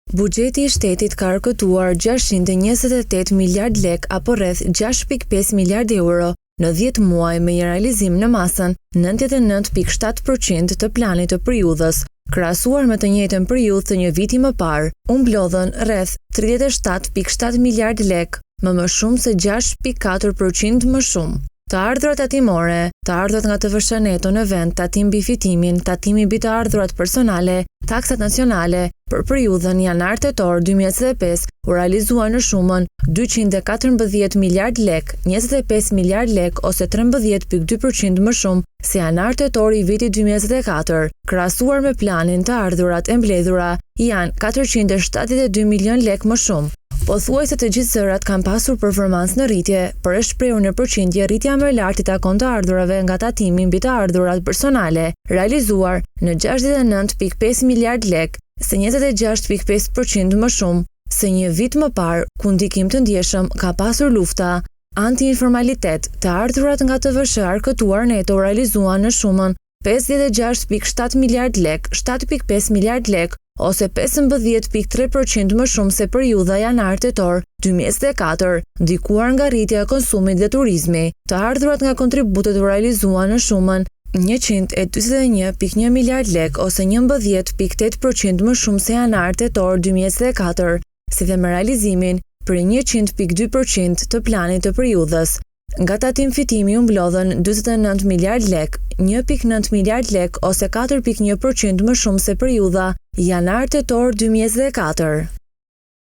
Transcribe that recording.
Buxheti I shtetit ka argëtuar 628 miliard lek apo rreth 6.5 miliard euro në 10 muaj me një realizim në masën 99.7% të planit të periudhës. Krahasuar me të njëjtën periudhë të një viti më parë, u mblodhen rreth 37.7 miliard lek, më shumë se 6.4% më shumë. Të ardhurat tatimore, të ardhurat nga TVSH Neto në vend, tatim mbi fitimin, tatimi mbi të ardhurat personale, taksat nacionale, për periudhën janar-tetor 2025 u realizuan në shumën 214 miliard lek, 25 miliard lek ose 13.2% më shumë se janar-tetor I vitit 2024. Krahasuar me planin, të ardhurat e mbledhura janë 472 milion lek më shumë. Pothuajse të gjithë zërat kanë pasur performancë në rritje, por është shprehur në përqindje rritja më e lartë I takon të ardhurave nga tatimi mbi të ardhurat personale, realizuar në 69.5 miliard lek, se 26.5% më shumë se një vit më parë, ku ndikim të ndjeshëm ka pasur lufta anti-informalitet. Të ardhurat nga TVSH argëtuar neto realizuan në shumën 56.7 miliard lek, 7.5 miliard lek ose 15.3% më shumë se periudha janar-tetor 2024, ndikuar nga rritja e konsumit dhe turizmi. Të ardhurat nga kontributet u realizuan në shumën 141.1 miliard lek ose 11.8% më shumë se janar-tetor 2024, si dhe me realizimin për 100.2% të planit të periudhës. Nga tatim fitimi u mblodhen 49 miliard lek, 1.9 miliard lek ose 4.1% më shumë se periudha janar-tetor 2024.